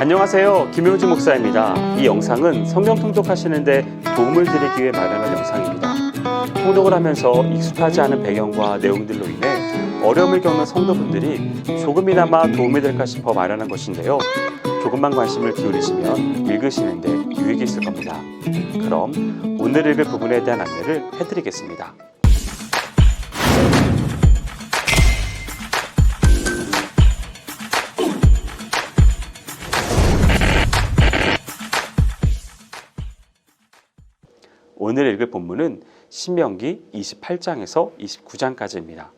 안녕하세요. 김용진 목사입니다. 이 영상은 성경 통독하시는데 도움을 드리기 위해 마련한 영상입니다. 통독을 하면서 익숙하지 않은 배경과 내용들로 인해 어려움을 겪는 성도분들이 조금이나마 도움이 될까 싶어 마련한 것인데요. 조금만 관심을 기울이시면 읽으시는데 유익이 있을 겁니다. 그럼 오늘 읽을 부분에 대한 안내를 해드리겠습니다. 오늘 읽을 본문은 신명기 28장에서 29장까지입니다.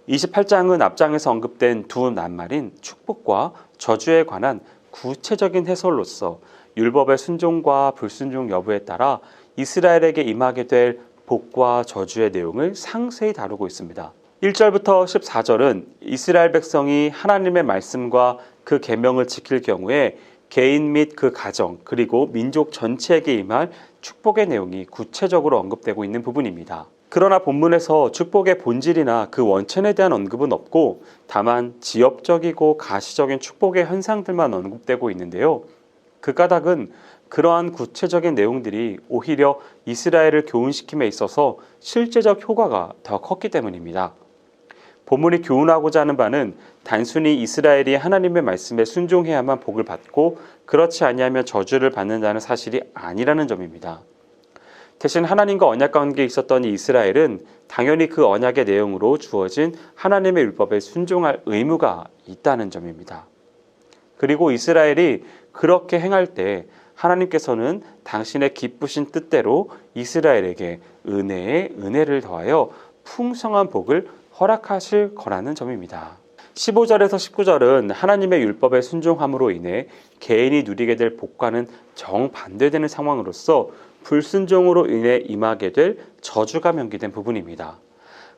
28장은 앞장에서 언급된 두 낱말인 축복과 저주에 관한 구체적인 해설로서 율법의 순종과 불순종 여부에 따라 이스라엘에게 임하게 될 복과 저주의 내용을 상세히 다루고 있습니다. 1절부터 14절은 이스라엘 백성이 하나님의 말씀과 그 계명을 지킬 경우에 개인 및 그 가정 그리고 민족 전체에게 임할 축복의 내용이 구체적으로 언급되고 있는 부분입니다. 그러나 본문에서 축복의 본질이나 그 원천에 대한 언급은 없고 다만 지엽적이고 가시적인 축복의 현상들만 언급되고 있는데요. 그 까닭은 그러한 구체적인 내용들이 오히려 이스라엘을 교훈시킴에 있어서 실제적 효과가 더 컸기 때문입니다. 본문이 교훈하고자 하는 바는 단순히 이스라엘이 하나님의 말씀에 순종해야만 복을 받고 그렇지 아니하면 저주를 받는다는 사실이 아니라는 점입니다. 대신 하나님과 언약 관계에 있었던 이 이스라엘은 당연히 그 언약의 내용으로 주어진 하나님의 율법에 순종할 의무가 있다는 점입니다. 그리고 이스라엘이 그렇게 행할 때 하나님께서는 당신의 기쁘신 뜻대로 이스라엘에게 은혜에 은혜를 더하여 풍성한 복을 허락하실 거라는 점입니다. 15절에서 19절은 하나님의 율법에 순종함으로 인해 개인이 누리게 될 복과는 정반대되는 상황으로서 불순종으로 인해 임하게 될 저주가 명기된 부분입니다.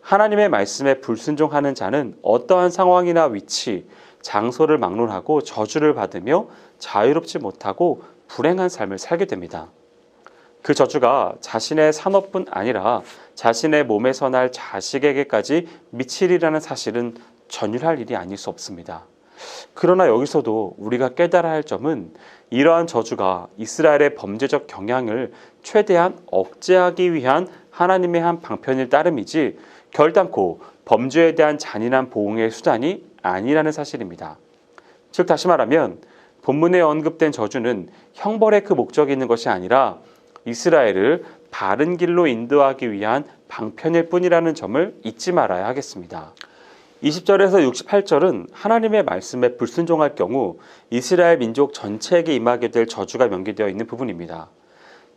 하나님의 말씀에 불순종하는 자는 어떠한 상황이나 위치, 장소를 막론하고 저주를 받으며 자유롭지 못하고 불행한 삶을 살게 됩니다. 그 저주가 자신의 산업뿐 아니라 자신의 몸에서 날 자식에게까지 미치리라는 사실은 전율할 일이 아닐 수 없습니다. 그러나 여기서도 우리가 깨달아야 할 점은 이러한 저주가 이스라엘의 범죄적 경향을 최대한 억제하기 위한 하나님의 한 방편일 따름이지 결단코 범죄에 대한 잔인한 보응의 수단이 아니라는 사실입니다. 즉 다시 말하면 본문에 언급된 저주는 형벌의 그 목적이 있는 것이 아니라 이스라엘을 바른 길로 인도하기 위한 방편일 뿐이라는 점을 잊지 말아야 하겠습니다. 20절에서 68절은 하나님의 말씀에 불순종할 경우 이스라엘 민족 전체에게 임하게 될 저주가 명기되어 있는 부분입니다.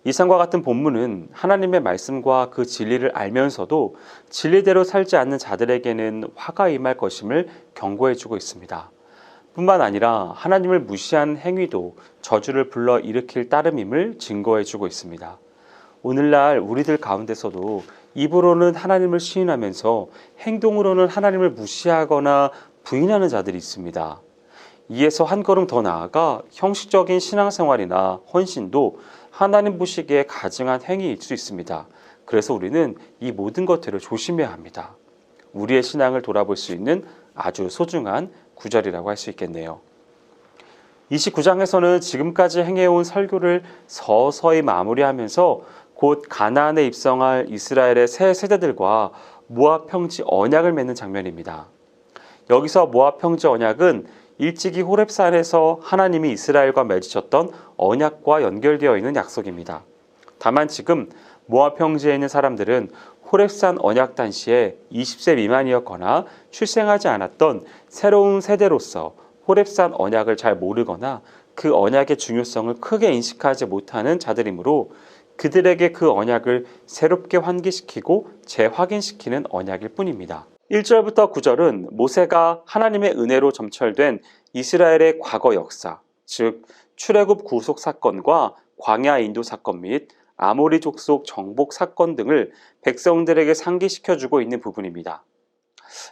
이상과 같은 본문은 하나님의 말씀과 그 진리를 알면서도 진리대로 살지 않는 자들에게는 화가 임할 것임을 경고해주고 있습니다. 뿐만 아니라 하나님을 무시한 행위도 저주를 불러 일으킬 따름임을 증거해주고 있습니다. 오늘날 우리들 가운데서도 입으로는 하나님을 시인하면서 행동으로는 하나님을 무시하거나 부인하는 자들이 있습니다. 이에서 한 걸음 더 나아가 형식적인 신앙생활이나 헌신도 하나님 보시기에 가증한 행위일 수 있습니다. 그래서 우리는 이 모든 것들을 조심해야 합니다. 우리의 신앙을 돌아볼 수 있는 아주 소중한 구절이라고 할 수 있겠네요. 29장에서는 지금까지 행해온 설교를 서서히 마무리하면서 곧 가나안에 입성할 이스라엘의 새 세대들과 모압 평지 언약을 맺는 장면입니다. 여기서 모압 평지 언약은 일찍이 호렙산에서 하나님이 이스라엘과 맺으셨던 언약과 연결되어 있는 약속입니다. 다만 지금 모압 평지에 있는 사람들은 호렙산 언약 당시에 20세 미만이었거나 출생하지 않았던 새로운 세대로서 호렙산 언약을 잘 모르거나 그 언약의 중요성을 크게 인식하지 못하는 자들이므로 그들에게 그 언약을 새롭게 환기시키고 재확인시키는 언약일 뿐입니다. 1절부터 9절은 모세가 하나님의 은혜로 점철된 이스라엘의 과거 역사, 즉 출애굽 구속 사건과 광야 인도 사건 및 아모리 족속 정복 사건 등을 백성들에게 상기시켜주고 있는 부분입니다.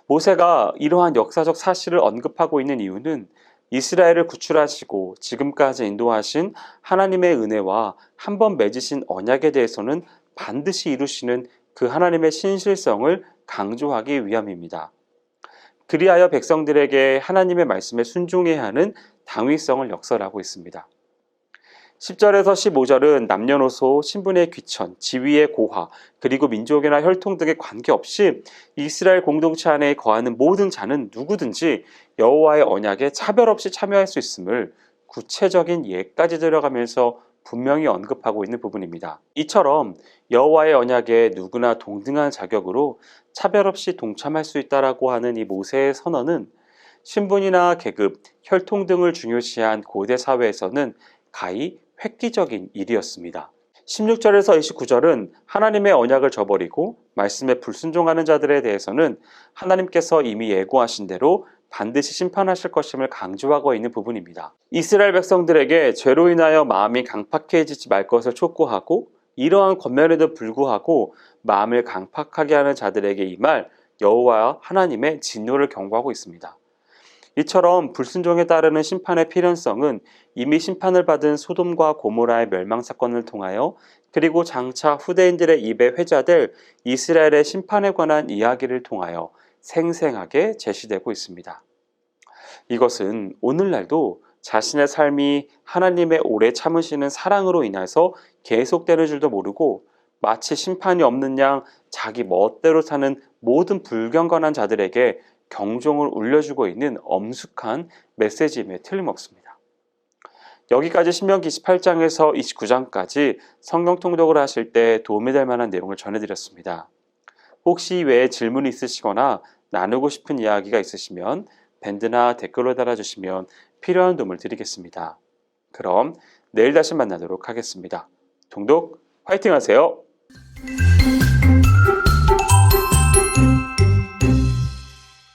모세가 이러한 역사적 사실을 언급하고 있는 이유는 이스라엘을 구출하시고 지금까지 인도하신 하나님의 은혜와 한 번 맺으신 언약에 대해서는 반드시 이루시는 그 하나님의 신실성을 강조하기 위함입니다. 그리하여 백성들에게 하나님의 말씀에 순종해야 하는 당위성을 역설하고 있습니다. 10절에서 15절은 남녀노소, 신분의 귀천, 지위의 고하, 그리고 민족이나 혈통 등에 관계없이 이스라엘 공동체 안에 거하는 모든 자는 누구든지 여호와의 언약에 차별 없이 참여할 수 있음을 구체적인 예까지 들어가면서 분명히 언급하고 있는 부분입니다. 이처럼 여호와의 언약에 누구나 동등한 자격으로 차별 없이 동참할 수 있다라고 하는 이 모세의 선언은 신분이나 계급, 혈통 등을 중요시한 고대 사회에서는 가히 획기적인 일이었습니다. 16절에서 29절은 하나님의 언약을 저버리고 말씀에 불순종하는 자들에 대해서는 하나님께서 이미 예고하신 대로 반드시 심판하실 것임을 강조하고 있는 부분입니다. 이스라엘 백성들에게 죄로 인하여 마음이 강팍해지지 말 것을 촉구하고 이러한 권면에도 불구하고 마음을 강팍하게 하는 자들에게 임할 여호와 하나님의 진노를 경고하고 있습니다. 이처럼 불순종에 따르는 심판의 필연성은 이미 심판을 받은 소돔과 고모라의 멸망 사건을 통하여 그리고 장차 후대인들의 입에 회자될 이스라엘의 심판에 관한 이야기를 통하여 생생하게 제시되고 있습니다. 이것은 오늘날도 자신의 삶이 하나님의 오래 참으시는 사랑으로 인해서 계속되는 줄도 모르고 마치 심판이 없는 양 자기 멋대로 사는 모든 불경건한 자들에게 경종을 울려주고 있는 엄숙한 메시지임에 틀림없습니다. 여기까지 신명기 28장에서 29장까지 성경 통독을 하실 때 도움이 될 만한 내용을 전해드렸습니다. 혹시 외에 질문이 있으시거나 나누고 싶은 이야기가 있으시면 밴드나 댓글로 달아주시면 필요한 도움을 드리겠습니다. 그럼 내일 다시 만나도록 하겠습니다. 통독 화이팅 하세요.